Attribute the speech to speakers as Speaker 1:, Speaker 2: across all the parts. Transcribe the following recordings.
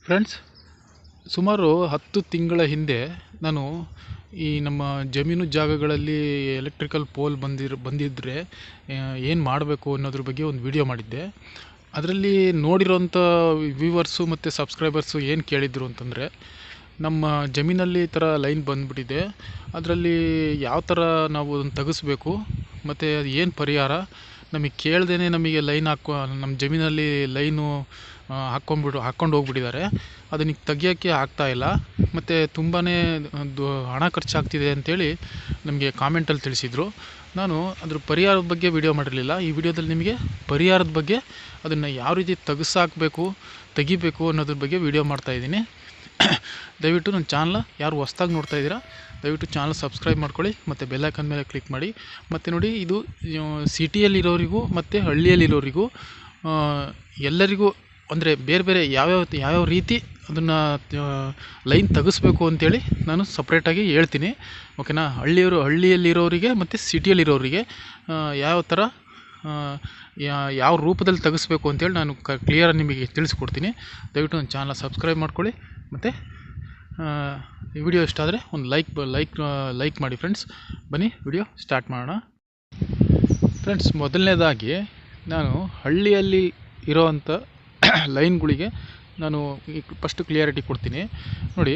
Speaker 1: Friends, ಸುಮಾರು 10 ತಿಂಗಳ ಹಿಂದೆ ನಾನು ಈ ನಮ್ಮ ಜಮೀನು ಜಾಗಗಳಲ್ಲಿ ಎಲೆಕ್ಟ್ರಿಕಲ್ ಪೋಲ್ ಬಂದಿದ್ದರೆ ಏನು ಮಾಡಬೇಕು ಅನ್ನೋದ್ರ ಬಗ್ಗೆ ಒಂದು ವಿಡಿಯೋ ಮಾಡಿದ್ದೆ. ಅದರಲ್ಲಿ ನೋಡಿರೋಂಥ ವ್ಯೂವರ್ಸು ಮತ್ತು ಸಬ್ಸ್ಕ್ರೈಬರ್ಸು ಏನು ಕೇಳಿದ್ರು ಅಂತಂದರೆ, ನಮ್ಮ ಜಮೀನಲ್ಲಿ ಈ ಥರ ಲೈನ್ ಬಂದುಬಿಟ್ಟಿದೆ, ಅದರಲ್ಲಿ ಯಾವ ಥರ ನಾವು ಅದನ್ನು ತೆಗೆಸ್ಬೇಕು ಮತ್ತು ಅದು ಏನು ಪರಿಹಾರ, ನಮಗೆ ಕೇಳ್ದೇ ನಮಗೆ ಲೈನ್ ನಮ್ಮ ಜಮೀನಲ್ಲಿ ಲೈನು ಹಾಕ್ಕೊಂಡು ಹೋಗ್ಬಿಟ್ಟಿದ್ದಾರೆ, ಅದನ್ನ ತೆಗಿಯೋಕ್ಕೆ ಆಗ್ತಾಯಿಲ್ಲ ಮತ್ತು ತುಂಬಾ ಹಣ ಖರ್ಚಾಗ್ತಿದೆ ಅಂತೇಳಿ ನಮಗೆ ಕಾಮೆಂಟಲ್ಲಿ ತಿಳಿಸಿದರು. ನಾನು ಅದ್ರ ಪರಿಹಾರದ ಬಗ್ಗೆ ವಿಡಿಯೋ ಮಾಡಿರಲಿಲ್ಲ. ಈ ವಿಡಿಯೋದಲ್ಲಿ ನಿಮಗೆ ಪರಿಹಾರದ ಬಗ್ಗೆ, ಅದನ್ನು ಯಾವ ರೀತಿ ತೆಗಿಬೇಕು ಅನ್ನೋದ್ರ ಬಗ್ಗೆ ವಿಡಿಯೋ ಮಾಡ್ತಾಯಿದ್ದೀನಿ. ದಯವಿಟ್ಟು ನನ್ನ ಚಾನಲ್ ಯಾರು ಹೊಸ್ದಾಗಿ ನೋಡ್ತಾ ಇದ್ದೀರಾ, ದಯವಿಟ್ಟು ಚಾನಲ್ ಸಬ್ಸ್ಕ್ರೈಬ್ ಮಾಡ್ಕೊಳ್ಳಿ ಮತ್ತು ಬೆಲ್ಲೈಕನ್ ಮೇಲೆ ಕ್ಲಿಕ್ ಮಾಡಿ. ಮತ್ತು ನೋಡಿ, ಇದು ಸಿಟಿಯಲ್ಲಿರೋರಿಗೂ ಮತ್ತು ಹಳ್ಳಿಯಲ್ಲಿರೋರಿಗೂ ಎಲ್ಲರಿಗೂ ಅಂದರೆ ಬೇರೆ ಬೇರೆ ಯಾವ್ಯಾವ ರೀತಿ ಅದನ್ನು ಲೈನ್ ತೆಗೆಸ್ಬೇಕು ಅಂತೇಳಿ ನಾನು ಸಪ್ರೇಟಾಗಿ ಹೇಳ್ತೀನಿ, ಓಕೆನಾ. ಹಳ್ಳಿಯಲ್ಲಿರೋರಿಗೆ ಮತ್ತು ಸಿಟಿಯಲ್ಲಿರೋರಿಗೆ ಯಾವ ಥರ ಯಾವ ರೂಪದಲ್ಲಿ ತೆಗೆಸ್ಬೇಕು ಅಂತೇಳಿ ನಾನು ಕ್ಲಿಯರಾಗಿ ನಿಮಗೆ ತಿಳಿಸ್ಕೊಡ್ತೀನಿ. ದಯವಿಟ್ಟು ನನ್ನ ಚಾನಲ್ ಸಬ್ಸ್ಕ್ರೈಬ್ ಮಾಡ್ಕೊಳ್ಳಿ ಮತ್ತು ಈ ವಿಡಿಯೋ ಇಷ್ಟ ಆದರೆ ಒಂದು ಲೈಕ್ ಮಾಡಿ ಫ್ರೆಂಡ್ಸ್. ಬನ್ನಿ ವಿಡಿಯೋ ಸ್ಟಾರ್ಟ್ ಮಾಡೋಣ. ಫ್ರೆಂಡ್ಸ್, ಮೊದಲನೇದಾಗಿ ನಾನು ಹಳ್ಳಿಯಲ್ಲಿ ಇರೋವಂಥ ಲೈನ್ಗಳಿಗೆ ನಾನು ಫಸ್ಟು ಕ್ಲಿಯರಿಟಿ ಕೊಡ್ತೀನಿ. ನೋಡಿ,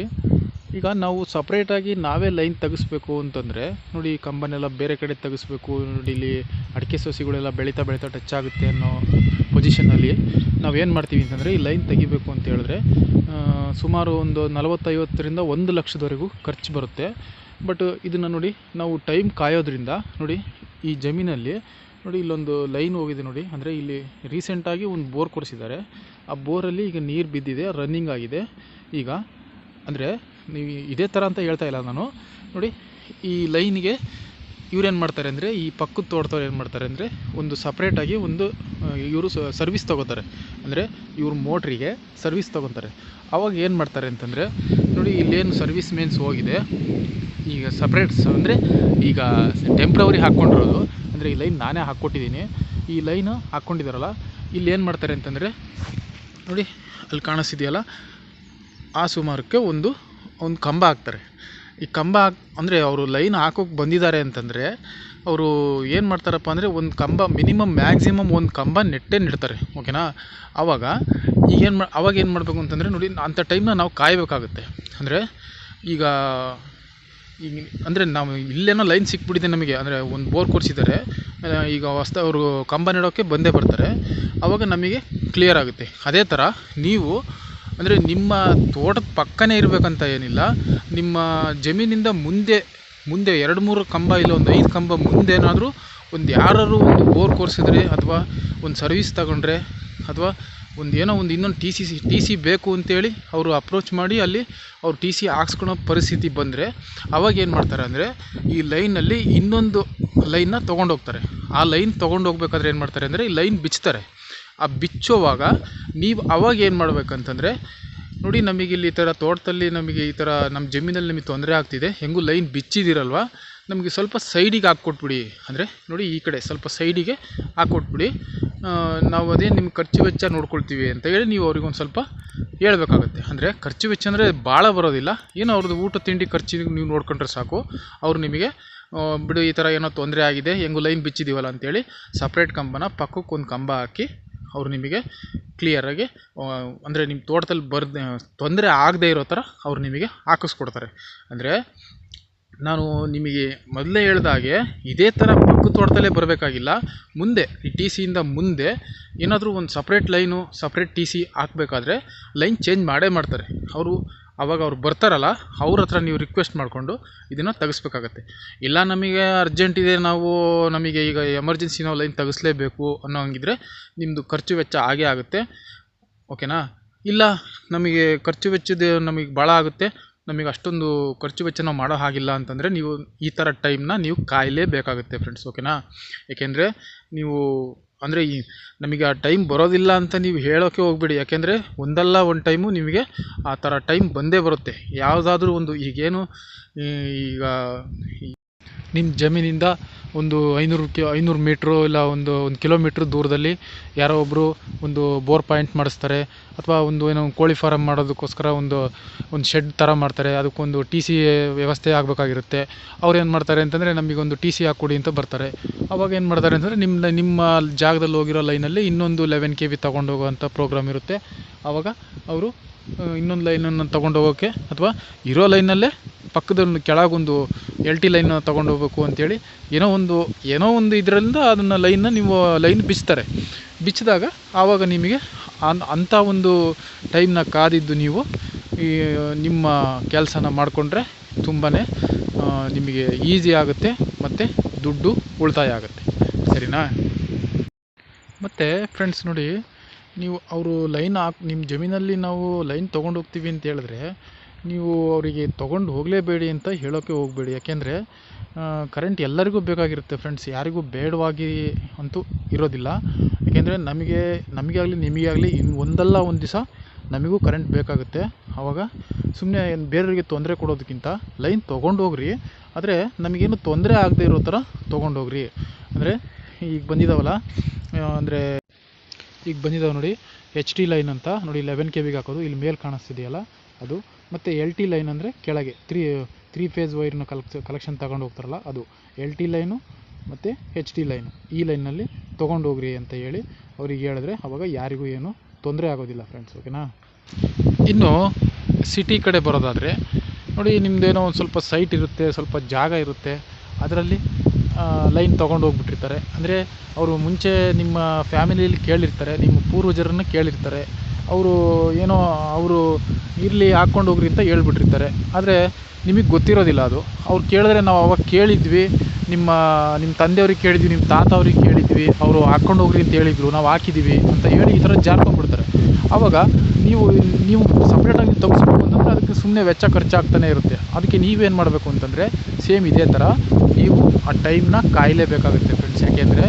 Speaker 1: ಈಗ ನಾವು ಸಪ್ರೇಟಾಗಿ ನಾವೇ ಲೈನ್ ತೆಗೆಸ್ಬೇಕು ಅಂತಂದರೆ, ನೋಡಿ ಈ ಕಂಬನೆಲ್ಲ ಬೇರೆ ಕಡೆ ತೆಗೆಸ್ಬೇಕು. ನೋಡಿ, ಇಲ್ಲಿ ಅಡಿಕೆ ಸಸಿಗಳೆಲ್ಲ ಬೆಳೀತಾ ಟಚ್ ಆಗುತ್ತೆ ಅನ್ನೋ ಪೊಸಿಷನಲ್ಲಿ ನಾವೇನು ಮಾಡ್ತೀವಿ ಅಂತಂದರೆ, ಈ ಲೈನ್ ತೆಗಿಬೇಕು ಅಂತ ಹೇಳಿದ್ರೆ ಸುಮಾರು ಒಂದು 40-50ರಿಂದ 1 ಲಕ್ಷದವರೆಗೂ ಖರ್ಚು ಬರುತ್ತೆ. ಬಟ್ ಇದನ್ನು ನೋಡಿ, ನಾವು ಟೈಮ್ ಕಾಯೋದ್ರಿಂದ ನೋಡಿ, ಈ ಜಮೀನಲ್ಲಿ ನೋಡಿ ಇಲ್ಲೊಂದು ಲೈನ್ ಹೋಗಿದೆ ನೋಡಿ. ಅಂದರೆ ಇಲ್ಲಿ ರೀಸೆಂಟಾಗಿ ಒಂದು ಬೋರ್ ಕೊರೆಸಿದ್ದಾರೆ. ಆ ಬೋರಲ್ಲಿ ಈಗ ನೀರು ಬಿದ್ದಿದೆ, ರನ್ನಿಂಗ್ ಆಗಿದೆ. ಈಗ ಅಂದರೆ ನೀವು ಇದೇ ಥರ ಅಂತ ಹೇಳ್ತಾ ಇಲ್ಲ ನಾನು. ನೋಡಿ, ಈ ಲೈನಿಗೆ ಇವ್ರೇನು ಮಾಡ್ತಾರೆ ಅಂದರೆ, ಈ ಪಕ್ಕದ ತೋಟದವ್ರು ಏನು ಮಾಡ್ತಾರೆ ಅಂದರೆ, ಒಂದು ಸಪ್ರೇಟಾಗಿ ಇವರು ಸರ್ವಿಸ್ ತೊಗೋತಾರೆ. ಅಂದರೆ ಇವ್ರ ಮೋಟ್ರಿಗೆ ಸರ್ವಿಸ್ ತೊಗೊತಾರೆ. ಆವಾಗ ಏನು ಮಾಡ್ತಾರೆ ಅಂತಂದರೆ, ನೋಡಿ ಇಲ್ಲೇನು ಸರ್ವಿಸ್ ಮೇನ್ಸ್ ಹೋಗಿದೆ, ಈಗ ಸಪ್ರೇಟ್ ಅಂದರೆ ಈಗ ಟೆಂಪ್ರವರಿ ಹಾಕ್ಕೊಂಡಿರೋದು, ಅಂದರೆ ಈ ಲೈನ್ ನಾನೇ ಹಾಕ್ಕೊಟ್ಟಿದ್ದೀನಿ. ಈ ಲೈನು ಹಾಕ್ಕೊಂಡಿದ್ದಾರಲ್ಲ, ಇಲ್ಲಿ ಏನು ಮಾಡ್ತಾರೆ ಅಂತಂದರೆ, ನೋಡಿ ಅಲ್ಲಿ ಕಾಣಿಸ್ತಿದೆಯಲ್ಲ, ಆ ಸುಮಾರಕ್ಕೆ ಒಂದು ಕಂಬ ಹಾಕ್ತಾರೆ. ಈ ಕಂಬ ಅಂದರೆ ಅವರು ಲೈನ್ ಹಾಕೋಕ್ಕೆ ಬಂದಿದ್ದಾರೆ ಅಂತಂದರೆ, ಅವರು ಏನು ಮಾಡ್ತಾರಪ್ಪ ಅಂದರೆ, ಒಂದು ಕಂಬ ಮ್ಯಾಕ್ಸಿಮಮ್ ಒಂದು ಕಂಬ ನೆಡ್ತಾರೆ, ಓಕೆನಾ. ಆವಾಗ ಏನು ಮಾಡಬೇಕು ಅಂತಂದರೆ, ನೋಡಿ ಅಂಥ ಟೈಮ್ನ ನಾವು ಕಾಯಬೇಕಾಗುತ್ತೆ. ಅಂದರೆ ಈಗ ಅಂದರೆ ನಾವು ಇಲ್ಲೇನೋ ಲೈನ್ ಸಿಕ್ಬಿಟ್ಟಿದೆ ನಮಗೆ, ಅಂದರೆ ಒಂದು ಬೋರ್ ಕೊರೆಸಿದ್ದಾರೆ, ಈಗ ಅವರು ಕಂಬ ನೆಡೋಕ್ಕೆ ಬಂದೇ ಬರ್ತಾರೆ. ಆವಾಗ ನಮಗೆ ಕ್ಲಿಯರ್ ಆಗುತ್ತೆ. ಅದೇ ಥರ ನೀವು ಅಂದರೆ ನಿಮ್ಮ ತೋಟದ ಪಕ್ಕನೇ ಇರಬೇಕಂತ ಏನಿಲ್ಲ, ನಿಮ್ಮ ಜಮೀನಿಂದ ಮುಂದೆ 2-3 ಕಂಬ ಇಲ್ಲ ಒಂದು 5 ಕಂಬ ಮುಂದೇನಾದರೂ ಯಾರಾದ್ರು ಒಂದು ಬೋರ್ ಕೊರೆಸಿದ್ರೆ, ಅಥವಾ ಒಂದು ಸರ್ವಿಸ್ ತಗೊಂಡ್ರೆ, ಅಥವಾ ಇನ್ನೊಂದು ಟಿ ಸಿ ಬೇಕು ಅಂತೇಳಿ ಅವರು ಅಪ್ರೋಚ್ ಮಾಡಿ ಅಲ್ಲಿ ಅವ್ರು ಟಿ ಸಿ ಹಾಕ್ಸ್ಕೊಳೋ ಪರಿಸ್ಥಿತಿ ಬಂದರೆ, ಅವಾಗ ಏನು ಮಾಡ್ತಾರೆ ಅಂದರೆ, ಈ ಲೈನಲ್ಲಿ ಇನ್ನೊಂದು ಲೈನ್ನ ತೊಗೊಂಡೋಗ್ತಾರೆ. ಆ ಲೈನ್ ತೊಗೊಂಡೋಗ್ಬೇಕಾದ್ರೆ ಏನು ಮಾಡ್ತಾರೆ ಅಂದರೆ, ಈ ಲೈನ್ ಬಿಚ್ತಾರೆ. ಆ ಬಿಚ್ಚೋವಾಗ ನೀವು ಅವಾಗ ಏನು ಮಾಡ್ಬೇಕಂತಂದರೆ, ನೋಡಿ ನಮಗೆ ಇಲ್ಲಿ ಈ ಥರ ತೋಟದಲ್ಲಿ ನಮಗೆ ಈ ಥರ ನಮ್ಮ ಜಮೀನಲ್ಲಿ ನಮಗೆ ತೊಂದರೆ ಆಗ್ತಿದೆ, ಹೆಂಗೂ ಲೈನ್ ಬಿಚ್ಚಿದಿರಲ್ವ, ನಮಗೆ ಸ್ವಲ್ಪ ಸೈಡಿಗೆ ಹಾಕ್ಕೊಟ್ಬಿಡಿ. ಅಂದರೆ ನೋಡಿ ಈ ಕಡೆ ಸ್ವಲ್ಪ ಸೈಡಿಗೆ ಹಾಕ್ಕೊಟ್ಬಿಡಿ, ನಾವು ಅದೇ ನಿಮ್ಮ ಖರ್ಚು ವೆಚ್ಚ ನೋಡ್ಕೊಳ್ತೀವಿ ಅಂತ ಹೇಳಿ ನೀವು ಅವ್ರಿಗೆ ಒಂದು ಸ್ವಲ್ಪ ಹೇಳ್ಬೇಕಾಗತ್ತೆ. ಅಂದರೆ ಖರ್ಚು ವೆಚ್ಚ ಅಂದರೆ ಭಾಳ ಬರೋದಿಲ್ಲ, ಏನೋ ಅವ್ರದ್ದು ಊಟ ತಿಂಡಿ ಖರ್ಚಿಗೆ ನೀವು ನೋಡ್ಕೊಂಡ್ರೆ ಸಾಕು. ಅವರು ನಿಮಗೆ ಬಿಡು ಈ ಥರ ಏನೋ ತೊಂದರೆ ಆಗಿದೆ, ಹೆಂಗೂ ಲೈನ್ ಬಿಚ್ಚಿದ್ದೀವಲ್ಲ ಅಂತೇಳಿ ಸಪ್ರೇಟ್ ಕಂಬನ ಪಕ್ಕಕ್ಕೆ ಒಂದು ಕಂಬ ಹಾಕಿ ಅವರು ನಿಮಗೆ ಕ್ಲಿಯರಾಗಿ ಅಂದರೆ ನಿಮ್ಮ ತೋಟದಲ್ಲಿ ತೊಂದರೆ ಆಗದೇ ಇರೋ ಥರ ಅವ್ರು ನಿಮಗೆ ಹಾಕಿಸ್ಕೊಡ್ತಾರೆ. ಅಂದರೆ ನಾನು ನಿಮಗೆ ಮೊದಲೇ ಹೇಳ್ದಾಗೆ ಇದೇ ಥರ ಪಕ್ಕದ ತೋಟದಲ್ಲೇ ಬರಬೇಕಾಗಿಲ್ಲ, ಮುಂದೆ ಈ ಟಿ ಸಿಯಿಂದ ಮುಂದೆ ಏನಾದರೂ ಒಂದು separate line, separate T C ಹಾಕಬೇಕಾದ್ರೆ ಲೈನ್ ಚೇಂಜ್ ಮಾಡ್ತಾರೆ ಅವರು. ಆವಾಗ ಅವ್ರು ಬರ್ತಾರಲ್ಲ, ಅವ್ರ ಹತ್ರ ನೀವು ರಿಕ್ವೆಸ್ಟ್ ಮಾಡಿಕೊಂಡು ಇದನ್ನು ತೆಗೆಸ್ಬೇಕಾಗತ್ತೆ. ಇಲ್ಲ ನಮಗೆ ಅರ್ಜೆಂಟ್ ಇದೆ, ನಮಗೆ ಈಗ ಎಮರ್ಜೆನ್ಸಿ ನಾವು ಲೈನ್ ತೆಗೆಸ್ಲೇಬೇಕು ಅನ್ನೋ ಹಂಗಿದ್ರೆ ನಿಮ್ಮದು ಖರ್ಚು ವೆಚ್ಚ ಆಗೇ ಆಗುತ್ತೆ, ಓಕೆನಾ. ಇಲ್ಲ ನಮಗೆ ಖರ್ಚು ವೆಚ್ಚದ ನಮಗೆ ಭಾಳ ಆಗುತ್ತೆ, ನಮಗೆ ಅಷ್ಟೊಂದು ಖರ್ಚು ವೆಚ್ಚ ನಾವು ಮಾಡೋ ಹಾಗಿಲ್ಲ ಅಂತಂದರೆ, ನೀವು ಈ ಥರ ಟೈಮ್ನ ನೀವು ಕಾಯಲೇಬೇಕಾಗುತ್ತೆ ಫ್ರೆಂಡ್ಸ್, ಓಕೆನಾ. ಏಕೆಂದರೆ ನೀವು ಅಂದರೆ ನಮಗೆ ಆ ಟೈಮ್ ಬರೋದಿಲ್ಲ ಅಂತ ನೀವು ಹೇಳೋಕ್ಕೆ ಹೋಗ್ಬೇಡಿ. ಯಾಕೆಂದರೆ ಒಂದಲ್ಲ ಒಂದು ಟೈಮು ನಿಮಗೆ ಆ ಥರ ಟೈಮ್ ಬಂದೇ ಬರುತ್ತೆ. ಯಾವುದಾದ್ರೂ ಒಂದು ಈಗೇನು ಈಗ ನಿಮ್ಮ ಜಮೀನಿಂದ ಒಂದು 500 ಮೀಟ್ರು ಇಲ್ಲ ಒಂದು ಕಿಲೋಮೀಟ್ರ್ ದೂರದಲ್ಲಿ ಯಾರೋ ಒಬ್ಬರು ಒಂದು ಬೋರ್ ಪಾಯಿಂಟ್ ಮಾಡಿಸ್ತಾರೆ, ಅಥವಾ ಏನೋ ಕೋಳಿ ಫಾರಮ್ ಮಾಡೋದಕ್ಕೋಸ್ಕರ ಒಂದು ಶೆಡ್ ಥರ ಮಾಡ್ತಾರೆ. ಅದಕ್ಕೊಂದು ಟಿ ಸಿ ವ್ಯವಸ್ಥೆ ಆಗಬೇಕಾಗಿರುತ್ತೆ. ಅವ್ರು ಏನು ಮಾಡ್ತಾರೆ ಅಂತಂದರೆ ನಮಗೊಂದು ಟಿ ಸಿ ಹಾಕ್ಕೊಡಿ ಅಂತ ಬರ್ತಾರೆ. ಅವಾಗ ಏನು ಮಾಡ್ತಾರೆ ಅಂತಂದರೆ ನಿಮ್ಮ ಜಾಗದಲ್ಲಿ ಹೋಗಿರೋ ಲೈನಲ್ಲಿ ಇನ್ನೊಂದು 11 kV ತೊಗೊಂಡೋಗೋವಂಥ ಪ್ರೋಗ್ರಾಮ್ ಇರುತ್ತೆ. ಆವಾಗ ಅವರು ಇನ್ನೊಂದು ಲೈನನ್ನು ತೊಗೊಂಡೋಗೋಕ್ಕೆ, ಅಥವಾ ಇರೋ ಲೈನಲ್ಲೇ ಪಕ್ಕದಲ್ಲಿ ಕೆಳಗೊಂದು LT ಲೈನ್ ತೊಗೊಂಡೋಗ್ಬೇಕು ಅಂತೇಳಿ ಏನೋ ಒಂದು ಇದರಿಂದ ಅದನ್ನು ನೀವು ಲೈನ್ ಬಿಚ್ಚಿದಾಗ ಆವಾಗ ನಿಮಗೆ ಅಂಥ ಒಂದು ಟೈಮ್ನ ಕಾದಿದ್ದು ನೀವು ನಿಮ್ಮ ಕೆಲಸನ ಮಾಡಿಕೊಂಡ್ರೆ ತುಂಬಾ ನಿಮಗೆ ಈಸಿ ಆಗುತ್ತೆ ಮತ್ತು ದುಡ್ಡು ಉಳಿತಾಯ ಆಗುತ್ತೆ. ಸರಿನಾ? ಮತ್ತು ಫ್ರೆಂಡ್ಸ್ ನೋಡಿ, ನೀವು ಅವರು ನಿಮ್ಮ ಜಮೀನಲ್ಲಿ ನಾವು ಲೈನ್ ತೊಗೊಂಡು ಹೋಗ್ತೀವಿ ಅಂತ ಹೇಳಿದ್ರೆ ನೀವು ಅವರಿಗೆ ತೊಗೊಂಡು ಹೋಗಲೇಬೇಡಿ ಅಂತ ಹೇಳೋಕ್ಕೆ ಹೋಗಬೇಡಿ. ಯಾಕೆಂದರೆ ಕರೆಂಟ್ ಎಲ್ಲರಿಗೂ ಬೇಕಾಗಿರುತ್ತೆ ಫ್ರೆಂಡ್ಸ್, ಯಾರಿಗೂ ಬೇಡವಾಗಿ ಅಂತೂ ಇರೋದಿಲ್ಲ. ಯಾಕೆಂದರೆ ನಮಗೆ ಆಗಲಿ ನಿಮಗೆ ಆಗಲಿ ಒಂದಲ್ಲ ಒಂದು ದಿವಸ ನಮಗೂ ಕರೆಂಟ್ ಬೇಕಾಗುತ್ತೆ. ಆವಾಗ ಸುಮ್ಮನೆ ಬೇರೆಯವರಿಗೆ ತೊಂದರೆ ಕೊಡೋದಕ್ಕಿಂತ ಲೈನ್ ತೊಗೊಂಡು ಹೋಗ್ರಿ, ಆದರೆ ನಮಗೇನು ತೊಂದರೆ ಆಗದೆ ಇರೋ ಥರ ತೊಗೊಂಡೋಗ್ರಿ. ಅಂದರೆ ಈಗ ಬಂದಿದ್ದಾವೆ ನೋಡಿ HT ಲೈನ್ ಅಂತ ನೋಡಿ, 11 kVಗೆ ಹಾಕೋದು. ಇಲ್ಲಿ ಮೇಲೆ ಕಾಣಿಸ್ತಿದೆಯಲ್ಲ ಅದು. ಮತ್ತು LT ಲೈನ್ ಅಂದರೆ ಕೆಳಗೆ 3 ಫೇಸ್ ವೈರ್ನ ಕಲೆಕ್ಷನ್ ತಗೊಂಡು ಹೋಗ್ತಾರಲ್ಲ ಅದು LT ಲೈನು ಮತ್ತು HT ಲೈನು. ಈ ಲೈನಲ್ಲಿ ತೊಗೊಂಡೋಗ್ರಿ ಅಂತ ಹೇಳಿ ಅವ್ರಿಗೆ ಹೇಳಿದ್ರೆ ಅವಾಗ ಯಾರಿಗೂ ಏನು ತೊಂದರೆ ಆಗೋದಿಲ್ಲ ಫ್ರೆಂಡ್ಸ್. ಓಕೆನಾ? ಇನ್ನು ಸಿಟಿ ಕಡೆ ಬರೋದಾದರೆ ನೋಡಿ, ನಿಮ್ಮದೇನೋ ಒಂದು ಸ್ವಲ್ಪ ಸೈಟ್ ಇರುತ್ತೆ, ಸ್ವಲ್ಪ ಜಾಗ ಇರುತ್ತೆ, ಅದರಲ್ಲಿ ಲೈನ್ ತೊಗೊಂಡು ಹೋಗ್ಬಿಟ್ಟಿರ್ತಾರೆ. ಅಂದರೆ ಅವರು ಮುಂಚೆ ನಿಮ್ಮ ಫ್ಯಾಮಿಲಿಯಲ್ಲಿ ಕೇಳಿರ್ತಾರೆ, ನಿಮ್ಮ ಪೂರ್ವಜರನ್ನು ಕೇಳಿರ್ತಾರೆ. ಅವರು ಇರಲಿ ಹಾಕ್ಕೊಂಡು ಹೋಗ್ರಿ ಅಂತ ಹೇಳ್ಬಿಟ್ಟಿರ್ತಾರೆ. ಆದರೆ ನಿಮಗೆ ಗೊತ್ತಿರೋದಿಲ್ಲ ಅದು. ಅವ್ರು ಕೇಳಿದ್ರೆ ನಾವು ಅವಾಗ ಕೇಳಿದ್ವಿ, ನಿಮ್ಮ ತಂದೆಯವ್ರಿಗೆ ಕೇಳಿದ್ವಿ, ನಿಮ್ಮ ತಾತ ಅವ್ರಿಗೆ ಕೇಳಿದ್ವಿ, ಅವರು ಹಾಕ್ಕೊಂಡು ಹೋಗ್ರಿ ಅಂತ ಹೇಳಿದರು, ನಾವು ಹಾಕಿದ್ದೀವಿ ಅಂತ ಹೇಳಿ ಈ ಥರ ಜಾರ್ಕೊಂಡ್ಬಿಡ್ತಾರೆ. ಆವಾಗ ನೀವು ಸಪ್ರೇಟಾಗಿ ತೆಗೆಸ್ಬೇಕು ಅಂತಂದರೆ ಅದಕ್ಕೆ ಸುಮ್ಮನೆ ವೆಚ್ಚ ಖರ್ಚಾಗ್ತಾನೆ ಇರುತ್ತೆ. ಅದಕ್ಕೆ ನೀವೇನು ಮಾಡಬೇಕು ಅಂತಂದರೆ ಸೇಮ್ ಇದೇ ಥರ ನೀವು ಆ ಟೈಮ್ನ ಕಾಯಲೇಬೇಕಾಗುತ್ತೆ ಫ್ರೆಂಡ್ಸ್. ಯಾಕೆಂದರೆ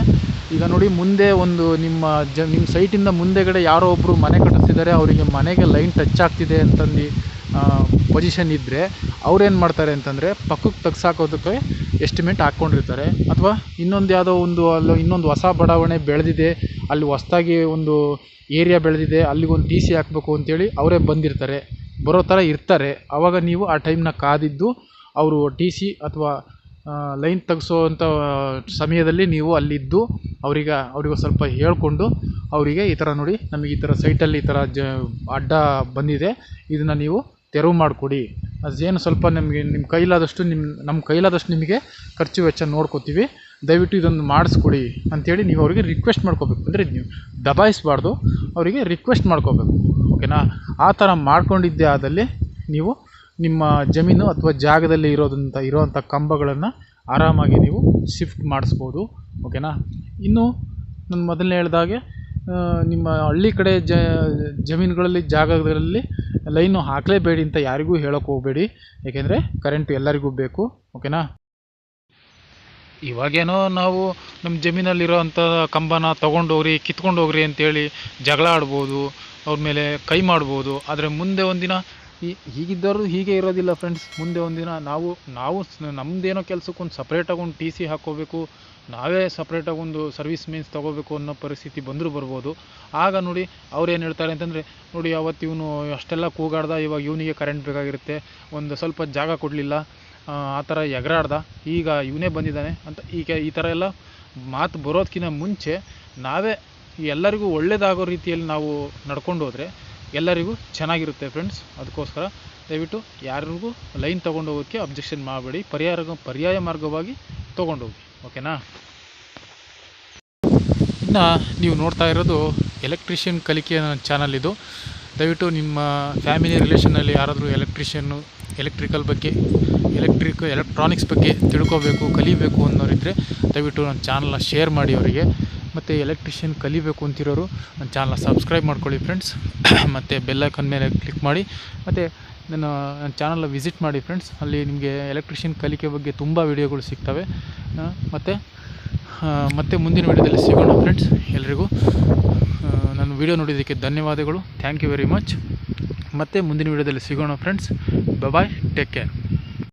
Speaker 1: ಈಗ ನೋಡಿ, ಮುಂದೆ ಒಂದು ನಿಮ್ಮ ಸೈಟಿಂದ ಮುಂದೆಗಡೆ ಯಾರೋ ಒಬ್ಬರು ಮನೆ ಕಟ್ಟಿಸ್ತಿದ್ದಾರೆ, ಅವರಿಗೆ ಮನೆಗೆ ಲೈನ್ ಟಚ್ ಆಗ್ತಿದೆ ಅಂತಂದು ಪೊಸಿಷನ್ ಇದ್ದರೆ ಅವ್ರೇನು ಮಾಡ್ತಾರೆ ಅಂತಂದರೆ ಪಕ್ಕಕ್ಕೆ ತೆಗ್ಸಾಕೋದಕ್ಕೆ ಎಸ್ಟಿಮೇಟ್ ಹಾಕ್ಕೊಂಡಿರ್ತಾರೆ. ಅಥವಾ ಇನ್ನೊಂದು ಹೊಸ ಬಡಾವಣೆ ಬೆಳೆದಿದೆ, ಅಲ್ಲಿ ಹೊಸ್ದಾಗಿ ಒಂದು ಏರಿಯಾ ಬೆಳೆದಿದೆ, ಅಲ್ಲಿಗೊಂದು TC ಹಾಕಬೇಕು ಅಂತೇಳಿ ಅವರೇ ಬರೋ ಥರ ಇರ್ತಾರೆ. ಆವಾಗ ನೀವು ಆ ಟೈಮ್ನ ಕಾದಿದ್ದು ಅವರು TC ಅಥವಾ ಲೈನ್ ತೆಗೆಸೋವಂಥ ಸಮಯದಲ್ಲಿ ನೀವು ಅಲ್ಲಿದ್ದು ಅವರಿಗೆ ಸ್ವಲ್ಪ ಹೇಳ್ಕೊಂಡು ಅವರಿಗೆ ಈ ಥರ ನೋಡಿ, ನಮಗೆ ಈ ಥರ ಸೈಟಲ್ಲಿ ಈ ಥರ ಅಡ್ಡ ಬಂದಿದೆ, ಇದನ್ನು ನೀವು ತೆರವು ಮಾಡಿಕೊಡಿ. ಅದೇನು ಸ್ವಲ್ಪ ನಿಮ್ಮ ಕೈಲಾದಷ್ಟು ನಿಮಗೆ ಖರ್ಚು ವೆಚ್ಚ ನೋಡ್ಕೋತೀವಿ, ದಯವಿಟ್ಟು ಇದೊಂದು ಮಾಡಿಸ್ಕೊಡಿ ಅಂಥೇಳಿ ನೀವು ಅವರಿಗೆ ರಿಕ್ವೆಸ್ಟ್ ಮಾಡ್ಕೋಬೇಕು. ಅಂದರೆ ನೀವು ದಬಾಯಿಸಬಾರ್ದು, ಅವರಿಗೆ ರಿಕ್ವೆಸ್ಟ್ ಮಾಡ್ಕೋಬೇಕು. ಓಕೆನಾ? ಆ ಥರ ಮಾಡ್ಕೊಂಡಿದ್ದೇ ಆದಲ್ಲಿ ನೀವು ನಿಮ್ಮ ಜಮೀನು ಅಥವಾ ಜಾಗದಲ್ಲಿ ಇರೋವಂಥ ಕಂಬಗಳನ್ನು ಆರಾಮಾಗಿ ನೀವು ಶಿಫ್ಟ್ ಮಾಡಿಸ್ಬೋದು. ಓಕೆನಾ? ಇನ್ನು ನಾನು ಮೊದಲನೇ ಹೇಳ್ದಾಗೆ ನಿಮ್ಮ ಹಳ್ಳಿ ಕಡೆ ಜಮೀನುಗಳಲ್ಲಿ ಜಾಗಗಳಲ್ಲಿ ಲೈನು ಹಾಕಲೇಬೇಡಿ ಅಂತ ಯಾರಿಗೂ ಹೇಳೋಕ್ಕೆ ಹೋಗಬೇಡಿ. ಏಕೆಂದರೆ ಕರೆಂಟು ಎಲ್ಲರಿಗೂ ಬೇಕು. ಓಕೆನಾ? ಇವಾಗೇನೋ ನಾವು ನಮ್ಮ ಜಮೀನಲ್ಲಿರೋವಂಥ ಕಂಬನ ತೊಗೊಂಡೋಗ್ರಿ, ಕಿತ್ಕೊಂಡೋಗ್ರಿ ಅಂತೇಳಿ ಜಗಳ ಆಡ್ಬೋದು, ಅವ್ರ ಮೇಲೆ ಕೈ ಮಾಡ್ಬೋದು. ಆದರೆ ಮುಂದೆ ಒಂದಿನ ಹೀಗಿದ್ದವರು ಹೀಗೆ ಇರೋದಿಲ್ಲ ಫ್ರೆಂಡ್ಸ್. ಮುಂದೆ ಒಂದಿನ ನಾವು ನಮ್ಮದೇನೋ ಕೆಲಸಕ್ಕೊಂದು ಸಪ್ರೇಟಾಗಿ ಒಂದು TC ಹಾಕ್ಕೋಬೇಕು, ನಾವೇ ಸಪ್ರೇಟಾಗಿ ಒಂದು ಸರ್ವಿಸ್ ಮೀನ್ಸ್ ತೊಗೋಬೇಕು ಅನ್ನೋ ಪರಿಸ್ಥಿತಿ ಬರ್ಬೋದು. ಆಗ ನೋಡಿ ಅವ್ರೇನು ಹೇಳ್ತಾರೆ ಅಂತಂದರೆ, ನೋಡಿ ಅವತ್ತು ಇವನು ಅಷ್ಟೆಲ್ಲ ಕೂಗಾಡ್ದ, ಇವಾಗ ಇವನಿಗೆ ಕರೆಂಟ್ ಬೇಕಾಗಿರುತ್ತೆ, ಒಂದು ಸ್ವಲ್ಪ ಜಾಗ ಕೊಡಲಿಲ್ಲ, ಆ ಥರ ಎಗರಾಡ್ದ, ಈಗ ಇವನೇ ಬಂದಿದ್ದಾನೆ ಅಂತ ಈ ಥರ ಎಲ್ಲ ಮಾತು ಬರೋದಕ್ಕಿಂತ ಮುಂಚೆ ನಾವೇ ಎಲ್ಲರಿಗೂ ಒಳ್ಳೆಯದಾಗೋ ರೀತಿಯಲ್ಲಿ ನಾವು ನಡ್ಕೊಂಡು ಹೋದರೆ ಎಲ್ಲರಿಗೂ ಚೆನ್ನಾಗಿರುತ್ತೆ ಫ್ರೆಂಡ್ಸ್. ಅದಕ್ಕೋಸ್ಕರ ದಯವಿಟ್ಟು ಯಾರಿಗೂ ಲೈನ್ ತೊಗೊಂಡೋಗೋಕ್ಕೆ ಅಬ್ಜೆಕ್ಷನ್ ಮಾಡಬೇಡಿ, ಪರ್ಯಾಯ ಮಾರ್ಗವಾಗಿ ತೊಗೊಂಡೋಗಿ. ಓಕೆನಾ? ಇನ್ನು ನೀವು ನೋಡ್ತಾ ಇರೋದು ಎಲೆಕ್ಟ್ರಿಷಿಯನ್ ಕಲಿಕೆ ಚಾನಲ್ ಇದು. ದಯವಿಟ್ಟು ನಿಮ್ಮ ಫ್ಯಾಮಿಲಿ ರಿಲೇಷನಲ್ಲಿ ಯಾರಾದರೂ ಎಲೆಕ್ಟ್ರಿಕಲ್ ಬಗ್ಗೆ ಎಲೆಕ್ಟ್ರಾನಿಕ್ಸ್ ಬಗ್ಗೆ ತಿಳ್ಕೋಬೇಕು, ಕಲಿಬೇಕು ಅನ್ನೋರಿದ್ದರೆ ದಯವಿಟ್ಟು ನನ್ನ ಚಾನಲ್ನ ಶೇರ್ ಮಾಡಿ ಅವರಿಗೆ. ಮತ್ತು ಎಲೆಕ್ಟ್ರಿಷಿಯನ್ ಕಲಿಬೇಕು ಅಂತಿರೋರು ನನ್ನ ಚಾನಲ್ನ ಸಬ್ಸ್ಕ್ರೈಬ್ ಮಾಡ್ಕೊಳ್ಳಿ ಫ್ರೆಂಡ್ಸ್. ಮತ್ತು ಬೆಲ್ ಐಕಾನ್ ಮೇಲೆ ಕ್ಲಿಕ್ ಮಾಡಿ, ಮತ್ತು ನನ್ನ ಚಾನಲ್ನ ವಿಸಿಟ್ ಮಾಡಿ ಫ್ರೆಂಡ್ಸ್. ಅಲ್ಲಿ ನಿಮಗೆ ಎಲೆಕ್ಟ್ರಿಷಿಯನ್ ಕಲಿಕೆ ಬಗ್ಗೆ ತುಂಬ ವಿಡಿಯೋಗಳು ಸಿಗ್ತವೆ. ಮತ್ತು ಮುಂದಿನ ವಿಡಿಯೋದಲ್ಲಿ ಸಿಗೋಣ ಫ್ರೆಂಡ್ಸ್. ಎಲ್ರಿಗೂ ನನ್ನ ವಿಡಿಯೋ ನೋಡಿದ್ದಕ್ಕೆ ಧನ್ಯವಾದಗಳು. Thank you very much. ಮತ್ತು ಮುಂದಿನ ವಿಡಿಯೋದಲ್ಲಿ ಸಿಗೋಣ ಫ್ರೆಂಡ್ಸ್. ಬಾಯ್, ಟೇಕ್ ಕೇರ್.